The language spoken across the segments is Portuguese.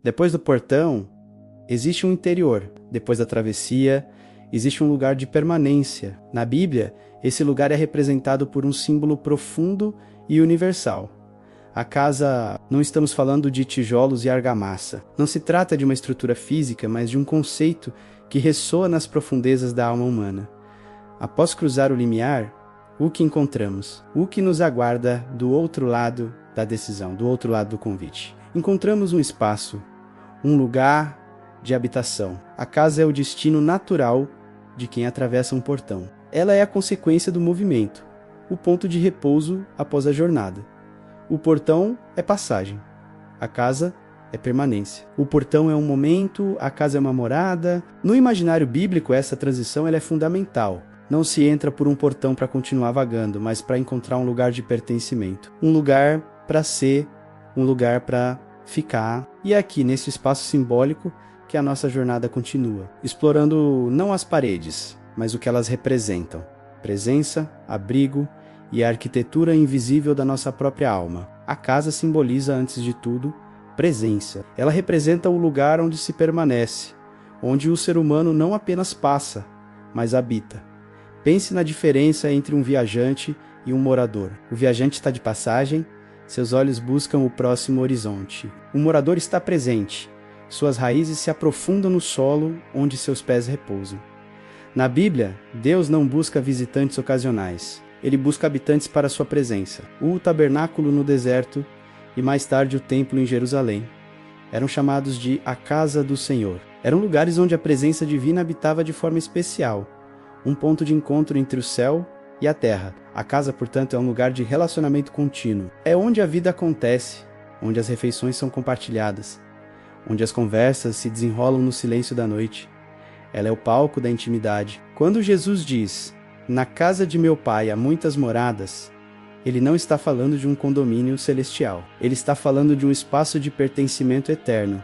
Depois do portão, existe um interior. Depois da travessia, existe um lugar de permanência. Na Bíblia, esse lugar é representado por um símbolo profundo e universal. A casa, não estamos falando de tijolos e argamassa. Não se trata de uma estrutura física, mas de um conceito que ressoa nas profundezas da alma humana. Após cruzar o limiar, o que encontramos? O que nos aguarda do outro lado da decisão, do outro lado do convite? Encontramos um espaço, um lugar de habitação. A casa é o destino natural de quem atravessa um portão. Ela é a consequência do movimento, o ponto de repouso após a jornada. O portão é passagem, a casa é permanência. O portão é um momento, a casa é uma morada. No imaginário bíblico, essa transição ela é fundamental. Não se entra por um portão para continuar vagando, mas para encontrar um lugar de pertencimento. Um lugar para ser, um lugar para ficar. E é aqui, nesse espaço simbólico, que a nossa jornada continua, explorando não as paredes, mas o que elas representam. Presença, abrigo e a arquitetura invisível da nossa própria alma. A casa simboliza, antes de tudo, presença. Ela representa o lugar onde se permanece, onde o ser humano não apenas passa, mas habita. Pense na diferença entre um viajante e um morador. O viajante está de passagem, seus olhos buscam o próximo horizonte. O morador está presente, suas raízes se aprofundam no solo onde seus pés repousam. Na Bíblia, Deus não busca visitantes ocasionais. Ele busca habitantes para sua presença. O tabernáculo no deserto e mais tarde o templo em Jerusalém eram chamados de a casa do Senhor. Eram lugares onde a presença divina habitava de forma especial, um ponto de encontro entre o céu e a terra. A casa, portanto, é um lugar de relacionamento contínuo. É onde a vida acontece, onde as refeições são compartilhadas, onde as conversas se desenrolam no silêncio da noite. Ela é o palco da intimidade. Quando Jesus diz: "Na casa de meu Pai há muitas moradas", ele não está falando de um condomínio celestial. Ele está falando de um espaço de pertencimento eterno,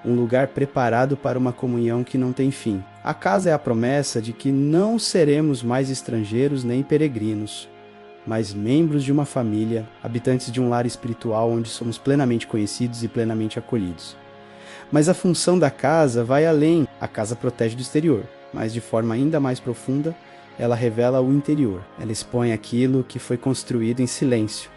um lugar preparado para uma comunhão que não tem fim. A casa é a promessa de que não seremos mais estrangeiros nem peregrinos, mas membros de uma família, habitantes de um lar espiritual onde somos plenamente conhecidos e plenamente acolhidos. Mas a função da casa vai além. A casa protege do exterior, mas de forma ainda mais profunda, ela revela o interior. Ela expõe aquilo que foi construído em silêncio,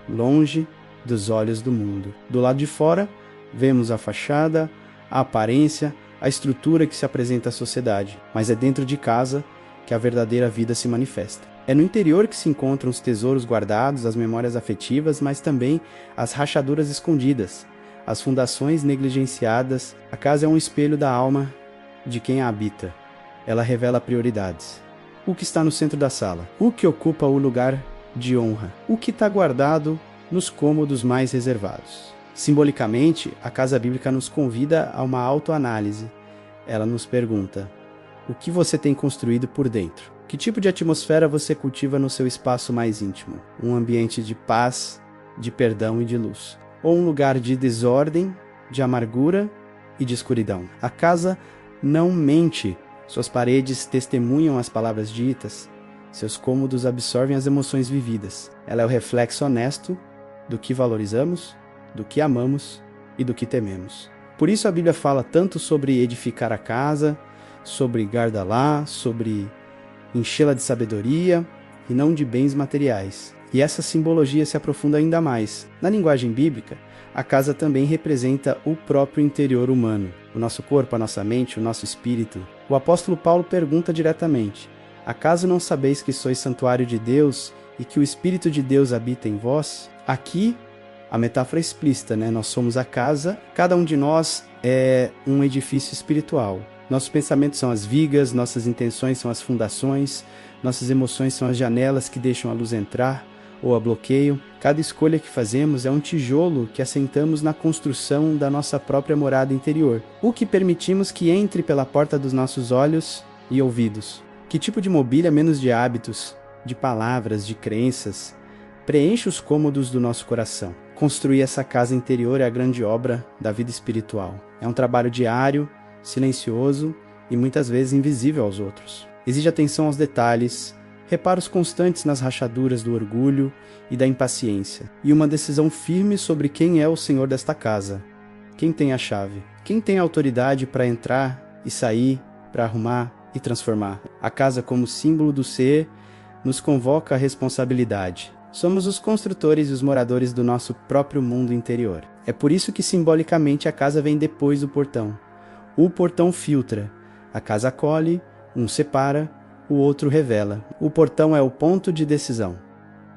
longe dos olhos do mundo. Do lado de fora, vemos a fachada, a aparência, a estrutura que se apresenta à sociedade, mas é dentro de casa que a verdadeira vida se manifesta. É no interior que se encontram os tesouros guardados, as memórias afetivas, mas também as rachaduras escondidas, as fundações negligenciadas. A casa é um espelho da alma de quem a habita. Ela revela prioridades. O que está no centro da sala? O que ocupa o lugar de honra? O que está guardado nos cômodos mais reservados? Simbolicamente, a casa bíblica nos convida a uma autoanálise. Ela nos pergunta: o que você tem construído por dentro? Que tipo de atmosfera você cultiva no seu espaço mais íntimo? Um ambiente de paz, de perdão e de luz? Ou um lugar de desordem, de amargura e de escuridão? A casa não mente. Suas paredes testemunham as palavras ditas. Seus cômodos absorvem as emoções vividas. Ela é o reflexo honesto do que valorizamos, do que amamos e do que tememos. Por isso a Bíblia fala tanto sobre edificar a casa, sobre guardá-la, sobre enchê-la de sabedoria e não de bens materiais. E essa simbologia se aprofunda ainda mais. Na linguagem bíblica, a casa também representa o próprio interior humano, o nosso corpo, a nossa mente, o nosso espírito. O apóstolo Paulo pergunta diretamente: acaso não sabeis que sois santuário de Deus e que o Espírito de Deus habita em vós? Aqui, a metáfora é explícita, né? Nós somos a casa, cada um de nós é um edifício espiritual. Nossos pensamentos são as vigas, nossas intenções são as fundações, nossas emoções são as janelas que deixam a luz entrar ou a bloqueiam. Cada escolha que fazemos é um tijolo que assentamos na construção da nossa própria morada interior. O que permitimos que entre pela porta dos nossos olhos e ouvidos? Que tipo de mobília, menos de hábitos, de palavras, de crenças, preenche os cômodos do nosso coração? Construir essa casa interior é a grande obra da vida espiritual. É um trabalho diário, silencioso e muitas vezes invisível aos outros. Exige atenção aos detalhes, reparos constantes nas rachaduras do orgulho e da impaciência, e uma decisão firme sobre quem é o Senhor desta casa. Quem tem a chave? Quem tem a autoridade para entrar e sair, para arrumar e transformar? A casa, como símbolo do ser, nos convoca à responsabilidade. Somos os construtores e os moradores do nosso próprio mundo interior. É por isso que simbolicamente a casa vem depois do portão. O portão filtra, a casa acolhe, um separa, o outro revela. O portão é o ponto de decisão,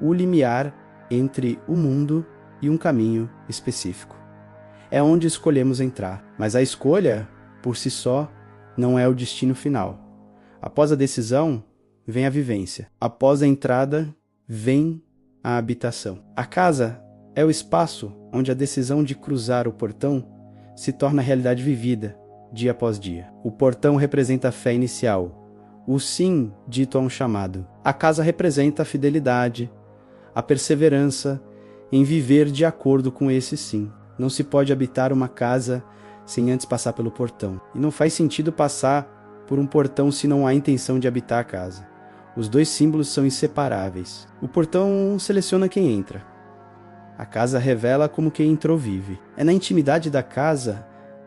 o limiar entre o mundo e um caminho específico. É onde escolhemos entrar, mas a escolha, por si só, não é o destino final. Após a decisão, vem a vivência. Após a entrada, vem a habitação. A casa é o espaço onde a decisão de cruzar o portão se torna realidade vivida, dia após dia. O portão representa a fé inicial, o sim dito a um chamado. A casa representa a fidelidade, a perseverança em viver de acordo com esse sim. Não se pode habitar uma casa sem antes passar pelo portão. E não faz sentido passar por um portão se não há intenção de habitar a casa. Os dois símbolos são inseparáveis. O portão seleciona quem entra. A casa revela como quem entrou vive. É na intimidade da casa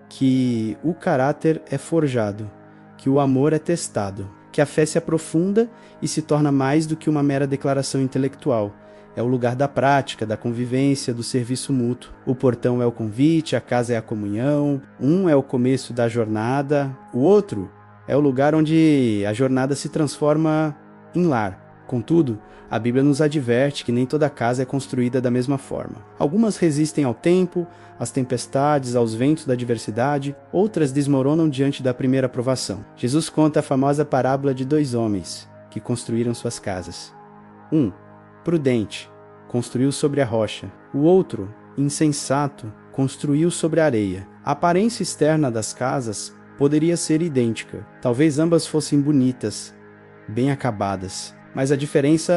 que o caráter é forjado, que o amor é testado, que a fé se aprofunda e se torna mais do que uma mera declaração intelectual. É o lugar da prática, da convivência, do serviço mútuo. O portão é o convite, a casa é a comunhão, um é o começo da jornada, o outro é o lugar onde a jornada se transforma em lar. Contudo, a Bíblia nos adverte que nem toda casa é construída da mesma forma. Algumas resistem ao tempo, às tempestades, aos ventos da adversidade, outras desmoronam diante da primeira provação. Jesus conta a famosa parábola de 2 homens que construíram suas casas. Um, prudente, construiu sobre a rocha. O outro, insensato, construiu sobre a areia. A aparência externa das casas poderia ser idêntica. Talvez ambas fossem bonitas, bem acabadas. Mas a diferença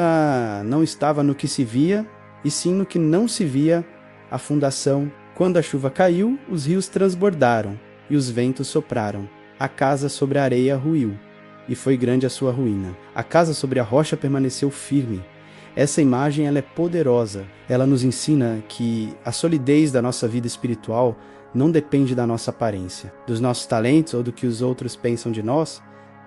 não estava no que se via, e sim no que não se via, a fundação. Quando a chuva caiu, os rios transbordaram, e os ventos sopraram. A casa sobre a areia ruiu, e foi grande a sua ruína. A casa sobre a rocha permaneceu firme. Essa imagem ela é poderosa. Ela nos ensina que a solidez da nossa vida espiritual não depende da nossa aparência, dos nossos talentos ou do que os outros pensam de nós.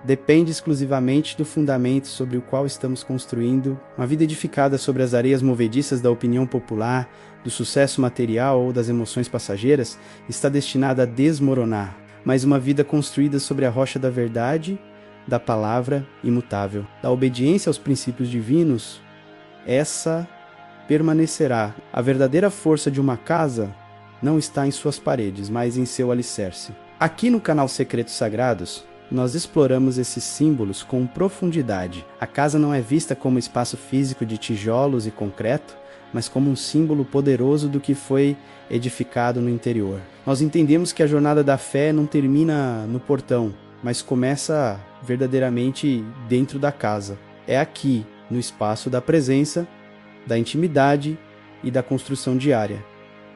Depende exclusivamente do fundamento sobre o qual estamos construindo. Uma vida edificada sobre as areias movediças da opinião popular, do sucesso material ou das emoções passageiras está destinada a desmoronar, mas uma vida construída sobre a rocha da verdade, da palavra imutável, da obediência aos princípios divinos, essa permanecerá. A verdadeira força de uma casa não está em suas paredes, mas em seu alicerce. Aqui no canal Secretos Sagrados, nós exploramos esses símbolos com profundidade. A casa não é vista como espaço físico de tijolos e concreto, mas como um símbolo poderoso do que foi edificado no interior. Nós entendemos que a jornada da fé não termina no portão, mas começa verdadeiramente dentro da casa. É aqui, no espaço da presença, da intimidade e da construção diária,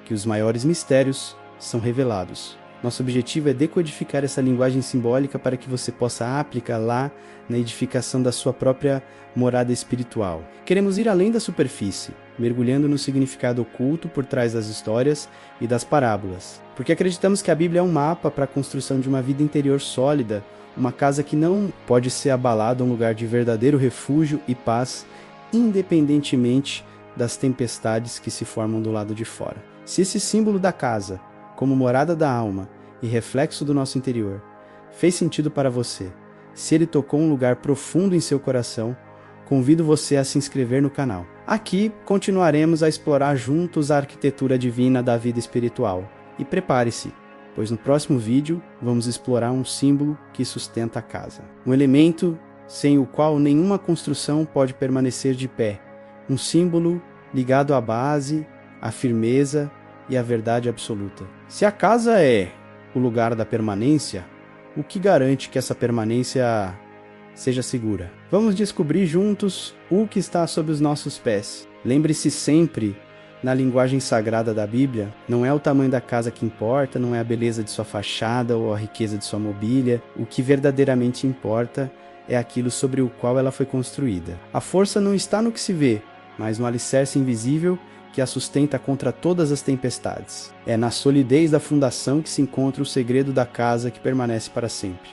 que os maiores mistérios são revelados. Nosso objetivo é decodificar essa linguagem simbólica para que você possa aplicá-la na edificação da sua própria morada espiritual. Queremos ir além da superfície, mergulhando no significado oculto por trás das histórias e das parábolas. Porque acreditamos que a Bíblia é um mapa para a construção de uma vida interior sólida, uma casa que não pode ser abalada, um lugar de verdadeiro refúgio e paz, independentemente das tempestades que se formam do lado de fora. Se esse símbolo da casa, como morada da alma e reflexo do nosso interior, fez sentido para você, se ele tocou um lugar profundo em seu coração, convido você a se inscrever no canal. Aqui continuaremos a explorar juntos a arquitetura divina da vida espiritual. E prepare-se, pois no próximo vídeo vamos explorar um símbolo que sustenta a casa. Um elemento sem o qual nenhuma construção pode permanecer de pé. Um símbolo ligado à base, à firmeza e à verdade absoluta. Se a casa é o lugar da permanência, o que garante que essa permanência seja segura? Vamos descobrir juntos o que está sob os nossos pés. Lembre-se sempre, na linguagem sagrada da Bíblia, não é o tamanho da casa que importa, não é a beleza de sua fachada ou a riqueza de sua mobília. O que verdadeiramente importa é aquilo sobre o qual ela foi construída. A força não está no que se vê, mas no alicerce invisível que a sustenta contra todas as tempestades. É na solidez da fundação que se encontra o segredo da casa que permanece para sempre.